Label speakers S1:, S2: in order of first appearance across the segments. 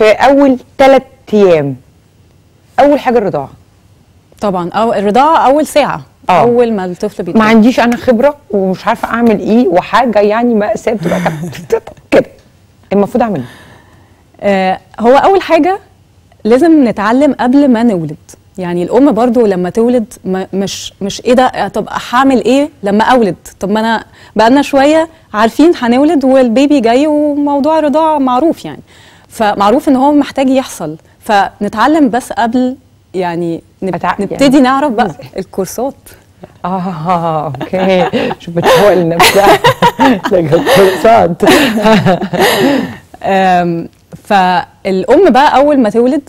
S1: في اول 3 ايام اول حاجه الرضاعه
S2: طبعا، او الرضاعه اول ساعه. اول ما الطفل بيتولد.
S1: ما عنديش انا خبره ومش عارفه اعمل ايه، وحاجه يعني مأساة بتبقى كده، المفروض اعمل ايه؟
S2: هو اول حاجه لازم نتعلم قبل ما نولد. يعني الام برضو لما تولد مش ايه ده، طب هعمل ايه لما اولد؟ طب ما انا بقالنا شويه عارفين هنولد والبيبي جاي وموضوع الرضاعه معروف، يعني فمعروف ان هو محتاج يحصل. فنتعلم بس قبل يعني نبتدي نعرف بقى الكورسات.
S1: اوكي. شوف بتحول لنفسها الكورسات.
S2: فالام بقى اول ما تولد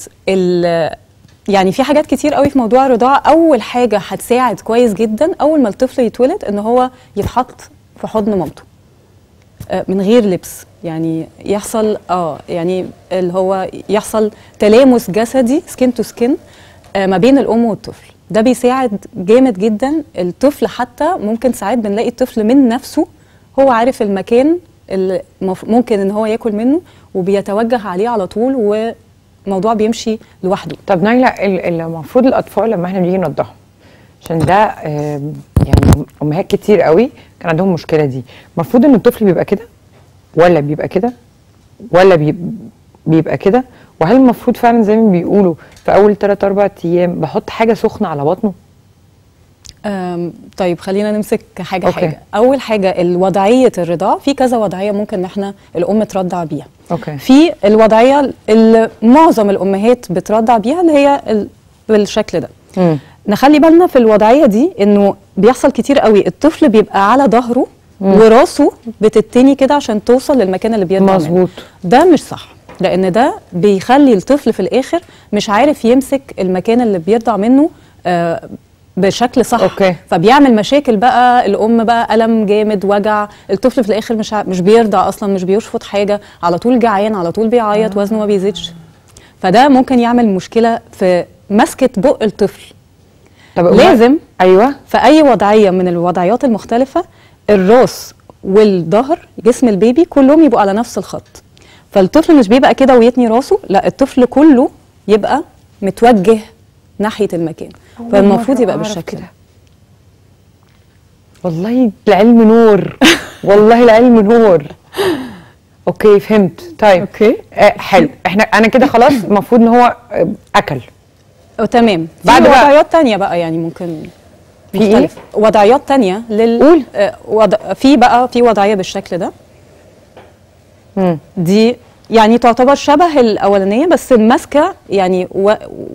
S2: يعني في حاجات كتير قوي في موضوع الرضاعه. اول حاجه هتساعد كويس جدا اول ما الطفل يتولد ان هو يتحط في حضن مامته من غير لبس، يعني يحصل يعني اللي هو يحصل تلامس جسدي سكين تو سكين ما بين الام والطفل. ده بيساعد جامد جدا الطفل. حتى ممكن ساعات بنلاقي الطفل من نفسه هو عارف المكان اللي ممكن ان هو ياكل منه وبيتوجه عليه على طول والموضوع بيمشي لوحده.
S1: طب نايلة، المفروض الاطفال لما احنا بنيجي نوضعهم، عشان ده يعني امهات كتير قوي كان عندهم المشكله دي، المفروض ان الطفل بيبقى كده ولا بيبقى كده ولا بيبقى كده؟ وهل المفروض فعلا زي ما بيقولوا في اول 3-4 ايام بحط حاجه سخنه على بطنه؟
S2: طيب خلينا نمسك حاجه. اول حاجه الوضعيه الرضاعه، في كذا وضعيه ممكن ان احنا الام ترضع بيها. في الوضعيه اللي معظم الامهات بترضع بيها اللي هي بالشكل ده. نخلي بالنا في الوضعيه دي انه بيحصل كتير قوي الطفل بيبقى على ظهره وراسه بتتني كده عشان توصل للمكان اللي بيرضع منه.
S1: مظبوط.
S2: ده مش صح، لان ده بيخلي الطفل في الاخر مش عارف يمسك المكان اللي بيرضع منه بشكل صح. فبيعمل مشاكل بقى، الام بقى الم جامد، وجع، الطفل في الاخر مش بيرضع اصلا، مش بيشفط حاجه، على طول جعان، على طول بيعيط، وزنه ما بيزيدش. فده ممكن يعمل مشكله في مسكه بق الطفل.
S1: طب
S2: لازم
S1: ايوه
S2: في اي وضعيه من الوضعيات المختلفه الراس والظهر جسم البيبي كلهم يبقوا على نفس الخط. فالطفل مش بيبقى كده ويتني راسه، لا، الطفل كله يبقى متوجه ناحيه المكان. فالمفروض يبقى بالشكل ده.
S1: والله العلم نور. والله العلم نور. اوكي فهمت. طيب حلو. انا كده خلاص المفروض ان هو اكل.
S2: تمام. بعد وضعيات تانية بقى يعني ممكن مختلف. وضعيات تانية
S1: قول.
S2: في وضعية بالشكل ده. دي يعني تعتبر شبه الاولانيه، بس الماسكه يعني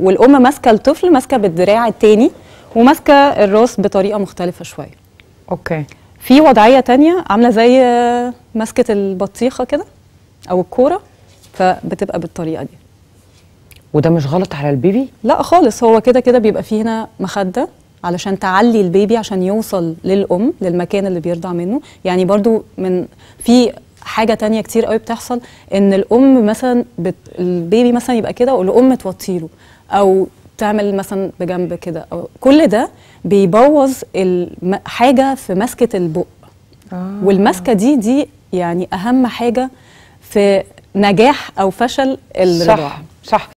S2: والام ماسكه الطفل ماسكه بالدراع التاني وماسكه الراس بطريقه مختلفه شويه. في وضعيه تانية عامله زي ماسكه البطيخه كده او الكوره، فبتبقى بالطريقه دي.
S1: وده مش غلط على البيبي؟
S2: لا خالص، هو كده بيبقى فيه هنا مخده علشان تعلي البيبي عشان يوصل للام للمكان اللي بيرضع منه. يعني برضو في حاجه تانية كتير قوي بتحصل ان الام مثلا البيبي مثلا يبقى كده والام توطيله او تعمل مثلا بجنب كده، او كل ده بيبوظ حاجه في مسكه البق. والمسكه دي يعني اهم حاجه في نجاح او فشل الرضاعه.
S1: صح.